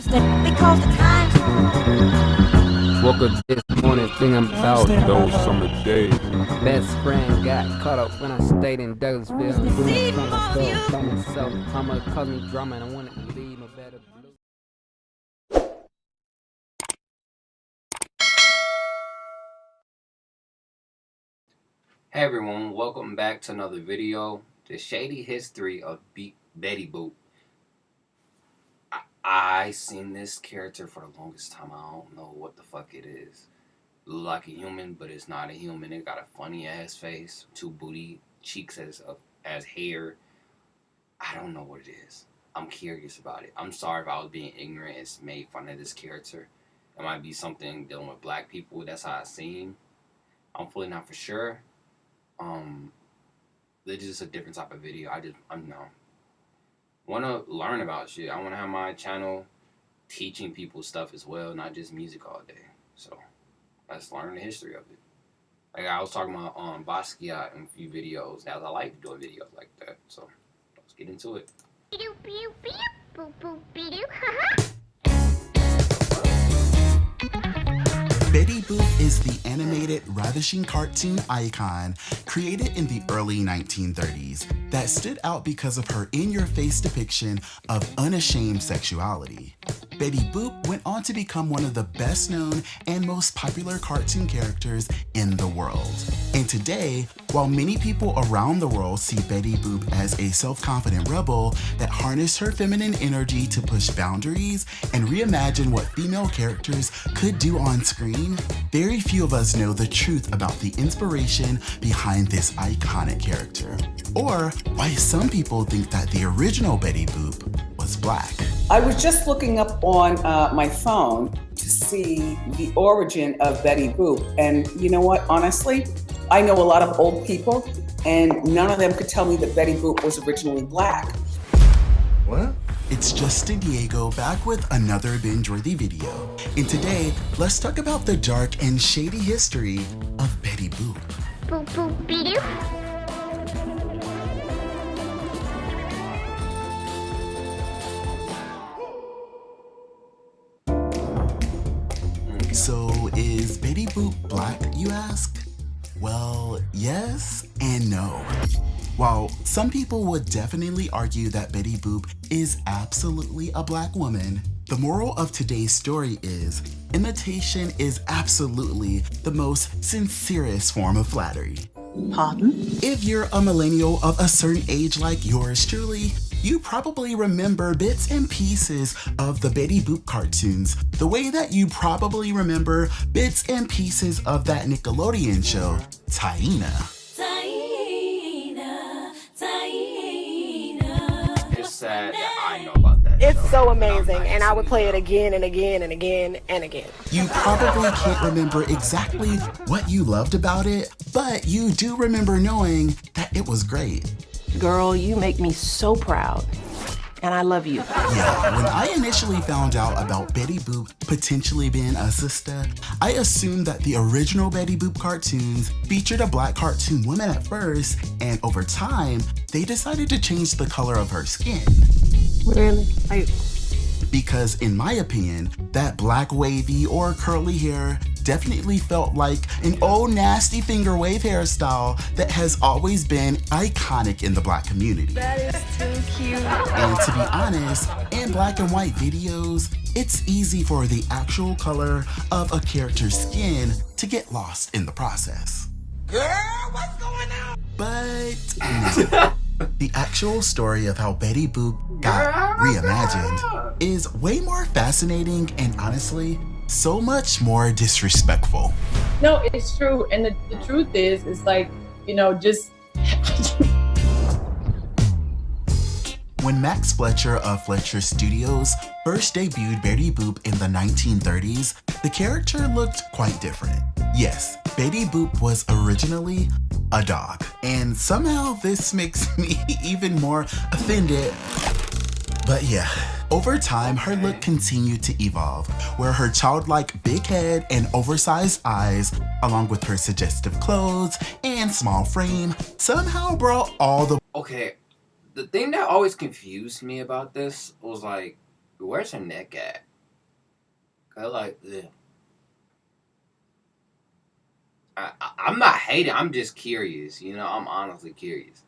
Because the times. Woke up this morning thinking about Those summer days. best friend got caught up when I stayed in Douglasville. I'm doing something myself by myself. Mama caused me drama and I wanted to leave a better blue. Hey everyone, welcome back to another video. The shady history of Betty Boop. I seen this character for the longest time. I don't know what the fuck it is. Look like a human, but it's not a human. It got a funny ass face, two booty cheeks as hair. I don't know what it is. I'm curious about it. I'm sorry if I was being ignorant and made fun of this character. It might be something dealing with black people. That's how I seen. I'm fully not for sure. This is just a different type of video. I'm no. Want to learn about shit. I want to have my channel teaching people stuff as well, not just music all day. So let's learn the history of it. Like I was talking about Basquiat in a few videos. As I like doing videos like that. So let's get into it. Betty Boop is the animated, ravishing cartoon icon created in the early 1930s that stood out because of her in-your-face depiction of unashamed sexuality. Betty Boop went on to become one of the best-known and most popular cartoon characters in the world. And today, while many people around the world see Betty Boop as a self-confident rebel that harnessed her feminine energy to push boundaries and reimagine what female characters could do on screen, very few of us know the truth about the inspiration behind this iconic character, or why some people think that the original Betty Boop was black. I was just looking up on my phone to see the origin of Betty Boop, and you know what, honestly, I know a lot of old people, and none of them could tell me that Betty Boop was originally black. What? It's Justin Diego back with another binge-worthy video. And today, let's talk about the dark and shady history of Betty Boop. Boop boop be doo. So, is Betty Boop black, you ask? Well, yes and no. While some people would definitely argue that Betty Boop is absolutely a black woman, the moral of today's story is imitation is absolutely the most sincerest form of flattery. Pardon? If you're a millennial of a certain age like yours truly, you probably remember bits and pieces of the Betty Boop cartoons the way that you probably remember bits and pieces of that Nickelodeon show, Taina. It's sad that I know about that. It's so amazing, and I would play it again and again and again and again. You probably can't remember exactly what you loved about it, but you do remember knowing that it was great. Girl, you make me so proud, and I love you. Yeah, when I initially found out about Betty Boop potentially being a sister, I assumed that the original Betty Boop cartoons featured a black cartoon woman at first, and over time, they decided to change the color of her skin. Really? Because in my opinion, that black wavy or curly hair definitely felt like an old nasty finger wave hairstyle that has always been iconic in the black community. That is too cute. And to be honest, in black and white videos, it's easy for the actual color of a character's skin to get lost in the process. Girl, what's going on? But the actual story of how Betty Boop got reimagined is way more fascinating and honestly, so much more disrespectful. No, it's true. And the truth is like, you know, just... When Max Fletcher of Fletcher Studios first debuted Betty Boop in the 1930s, the character looked quite different. Yes, Betty Boop was originally a dog, and somehow this makes me even more offended. But yeah, over time, her look continued to evolve, where her childlike big head and oversized eyes, along with her suggestive clothes and small frame, somehow brought all the... Okay, the thing that always confused me about this was like, where's her neck at? I like, yeah. I'm not hating. I'm just curious. You know, I'm honestly curious.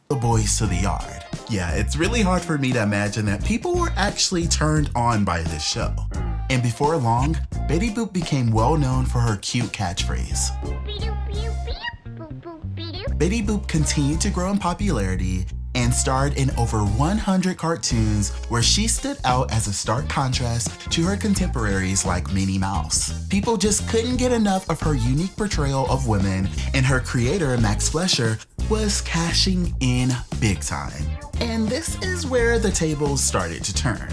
The boys to the yard. Yeah, it's really hard for me to imagine that people were actually turned on by this show. And before long, Betty Boop became well known for her cute catchphrase. Betty Boop continued to grow in popularity and starred in over 100 cartoons where she stood out as a stark contrast to her contemporaries like Minnie Mouse. People just couldn't get enough of her unique portrayal of women, and her creator, Max Fleischer, was cashing in big time. And this is where the tables started to turn.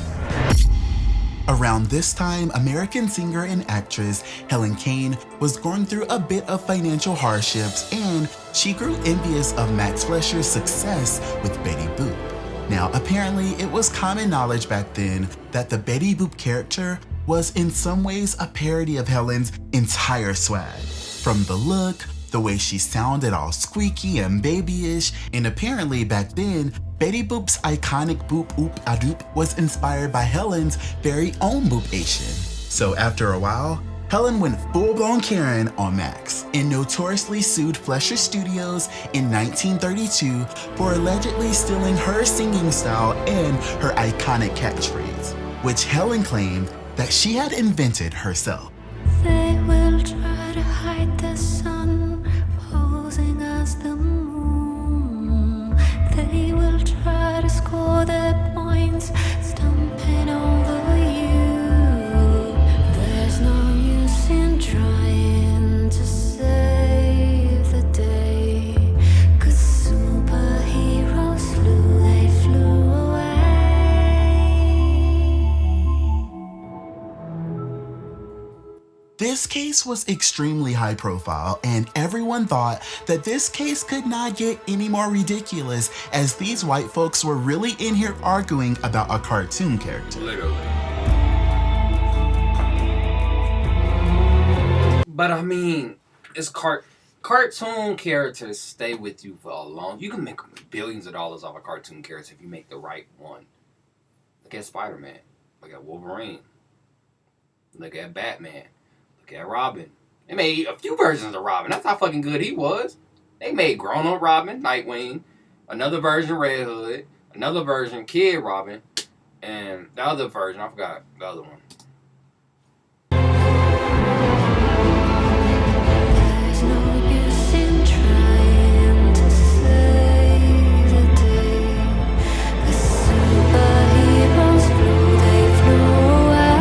Around this time, American singer and actress Helen Kane was going through a bit of financial hardships, and she grew envious of Max Fleischer's success with Betty Boop. Now, apparently, it was common knowledge back then that the Betty Boop character was in some ways a parody of Helen's entire swag. From the look, the way she sounded all squeaky and babyish, and apparently back then, Betty Boop's iconic boop oop a doop was inspired by Helen's very own boopation. So after a while, Helen went full-blown Karen on Max and notoriously sued Fleischer Studios in 1932 for allegedly stealing her singing style and her iconic catchphrase, which Helen claimed that she had invented herself. They will try to hide the sun, posing as the moon. They will try to score their points, stumping over you. There's no use in trying to save the day, 'cause superheroes flew, they flew away. This case was extremely high profile, and everyone thought that this case could not get any more ridiculous, as these white folks were really in here arguing about a cartoon character. Literally. But I mean, it's cartoon characters stay with you for a long. You can make billions of dollars off a cartoon character if you make the right one. Look at Spider-Man. Look at Wolverine. Look at Batman. Look at Robin. They made a few versions of Robin. That's how fucking good he was. They made grown-up Robin, Nightwing, another version Red Hood, another version Kid Robin, and the other version, I forgot the other one. There's no use in trying to save the day. The superheroes flew, they flew away.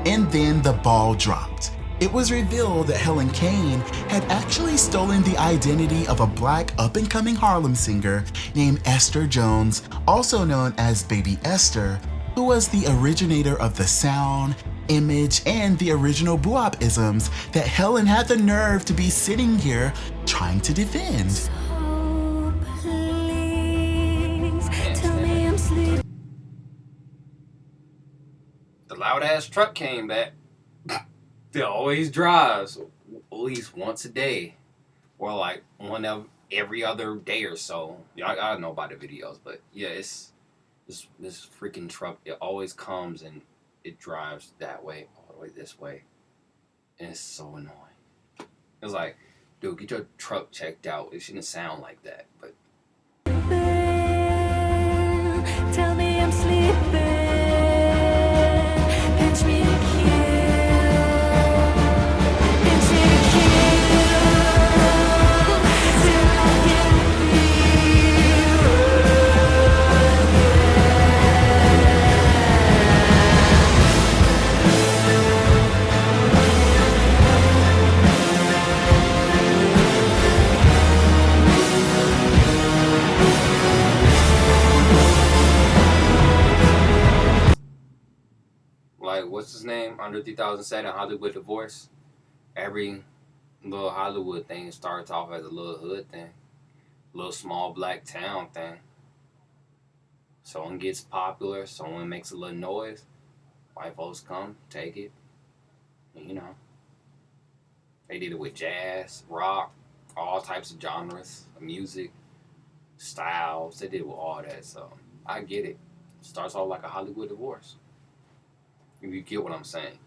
And then the ball dropped. It was revealed that Helen Kane had actually stolen the identity of a black up-and-coming Harlem singer named Esther Jones, also known as Baby Esther, who was the originator of the sound, image, and the original boo-op-isms that Helen had the nerve to be sitting here trying to defend. Oh, please, tell me I'm sleeping. The loud-ass truck came back. It always drives at least once a day, or like one of every other day or so. Yeah, I don't know about the videos, but yeah, it's this freaking truck. It always comes and it drives that way, all the way this way, and it's so annoying. It's like, dude, get your truck checked out. It shouldn't sound like that, but Tell me I'm sleeping. Pinch me to kill. Pinch me to kill. Till I can like, what's his name? Under 3007, Hollywood Divorce. Every little Hollywood thing starts off as a little hood thing, little small black town thing. Someone gets popular, someone makes a little noise, white folks come, take it, and, you know. They did it with jazz, rock, all types of genres of music, styles. They did it with all that, so I get it. Starts off like a Hollywood divorce. If you get what I'm saying.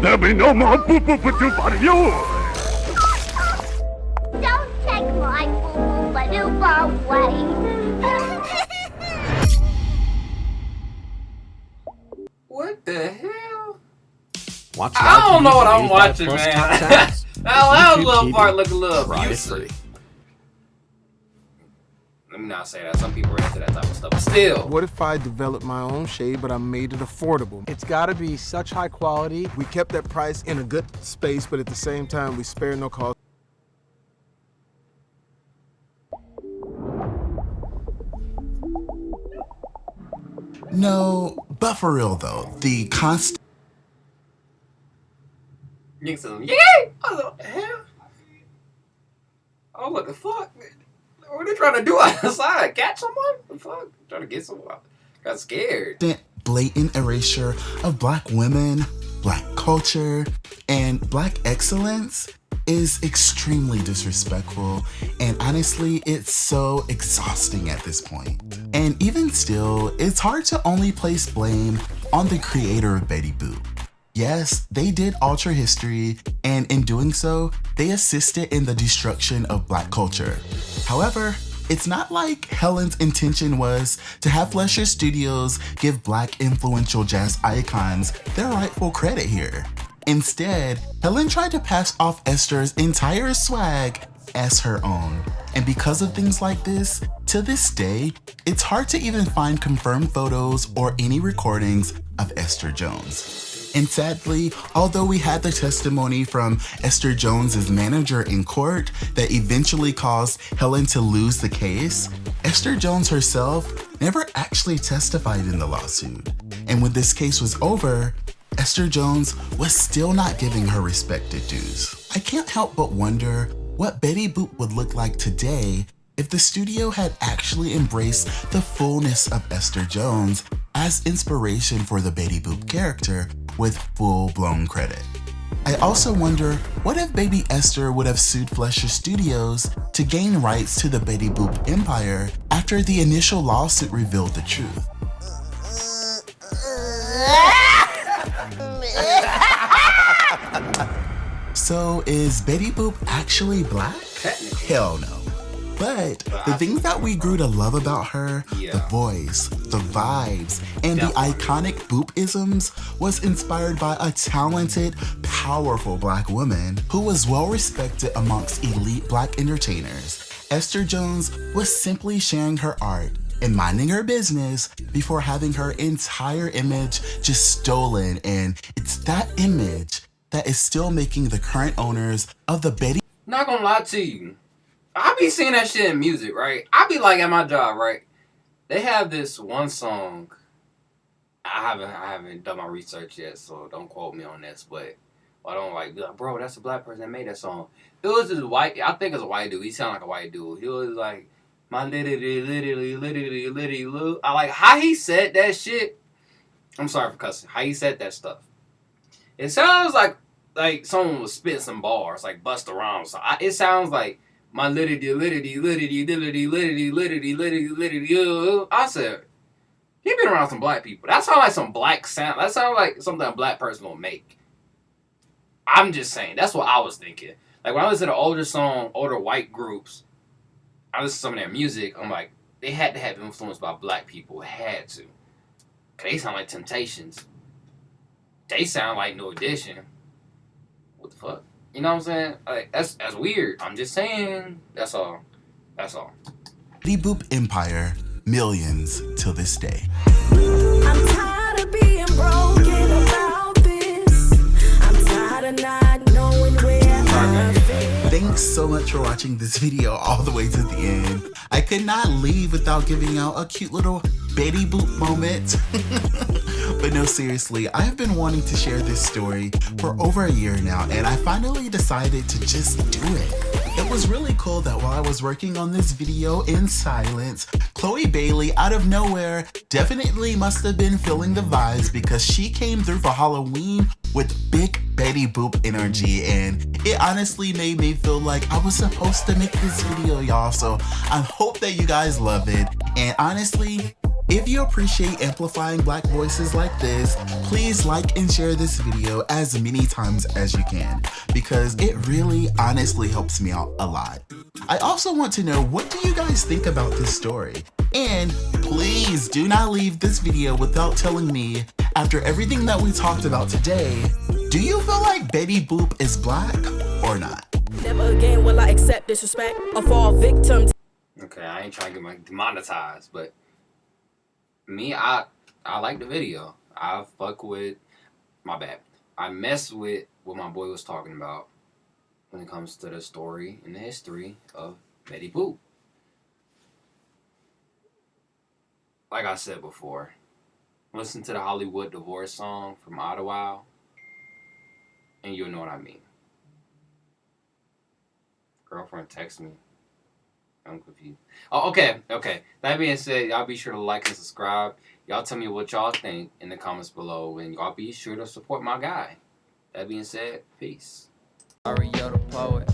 There'll be no more boo-boo-boo-doo for you! Don't take my boo-boo-ba-doo away. What the hell? Watch I don't know what I'm 85 watching, plus man. top channels. That YouTube little TV. part look a little Try it abusive. free. Let me not say that. Some people are into that type of stuff. But still. What if I developed my own shade, but I made it affordable? It's gotta be such high quality. We kept that price in a good space, but at the same time, we spare no cost. No, but for real though, the constant Niggas said, yeah! I was like, what the hell? Oh, what the fuck? What are they trying to do outside? Catch someone? The fuck? Trying to get someone? Got scared. blatant erasure of Black women, Black culture, and Black excellence is extremely disrespectful, and honestly, it's so exhausting at this point. And even still, it's hard to only place blame on the creator of Betty Boop. Yes, they did alter history, and in doing so, they assisted in the destruction of Black culture. However, it's not like Helen's intention was to have Fleischer Studios give Black influential jazz icons their rightful credit here. Instead, Helen tried to pass off Esther's entire swag as her own. And because of things like this, to this day, it's hard to even find confirmed photos or any recordings of Esther Jones. And sadly, although we had the testimony from Esther Jones's manager in court that eventually caused Helen to lose the case, Esther Jones herself never actually testified in the lawsuit. And when this case was over, Esther Jones was still not giving her respected dues. I can't help but wonder what Betty Boop would look like today if the studio had actually embraced the fullness of Esther Jones as inspiration for the Betty Boop character with full-blown credit. I also wonder, what if baby Esther would have sued Fleischer Studios to gain rights to the Betty Boop empire after the initial lawsuit revealed the truth? So is Betty Boop actually Black? Hell no. But the things that we grew to love about her, the voice, the vibes, and the iconic Boop-isms was inspired by a talented, powerful Black woman who was well respected amongst elite Black entertainers. Esther Jones was simply sharing her art and minding her business before having her entire image just stolen, and it's that image that is still making the current owners of the Betty. Not gonna lie to you. I be seeing that shit in music, right? I be like at my job, right? They have this one song. I haven't done my research yet, so don't quote me on this, but I don't like, bro, that's a Black person that made that song. It was this white, I think it's a white dude. He sounded like a white dude. He was like, my little. I like how he said that shit. I'm sorry for cussing. How he said that stuff. It sounds like someone was spitting some bars, like Busta Rhymes. So it sounds like my litty. I said, he been around some Black people. That sounds like some Black sound. That sounds like something a Black person will make. I'm just saying. That's what I was thinking. Like when I listen to older white groups, I listen to some of their music. I'm like, they had to have influence by Black people. Had to. Cause they sound like Temptations. They sound like New Edition. What the fuck? You know what I'm saying? Like that's weird. I'm just saying. That's all. That's all. Betty Boop empire, millions till this day. I'm tired of being broken about this. I'm tired of not knowing where I fit. Thanks so much for watching this video all the way to the end. I could not leave without giving out a cute little Betty Boop moment. But no, seriously, I have been wanting to share this story for over a year now, and I finally decided to just do it. It was really cool that while I was working on this video in silence, Chloe Bailey, out of nowhere, definitely must have been feeling the vibes because she came through for Halloween with big Betty Boop energy, and it honestly made me feel like I was supposed to make this video, y'all. So I hope that you guys love it, and honestly, if you appreciate amplifying Black voices like this, please like and share this video as many times as you can, because it really honestly helps me out a lot. I also want to know, what do you guys think about this story? And please do not leave this video without telling me, after everything that we talked about today, do you feel like Betty Boop is Black or not? Never again will I accept disrespect or fall victim. Okay, I ain't trying to get my demonetized, but me, I like the video. I fuck with, my bad, I mess with what my boy was talking about when it comes to the story and the history of Betty Boop. Like I said before, listen to the Hollywood Divorce song from Ottawa, and you'll know what I mean. Girlfriend text me. I'm confused. Oh, okay. That being said, y'all be sure to like and subscribe. Y'all tell me what y'all think in the comments below, and y'all be sure to support my guy. That being said, peace. Mario the poet.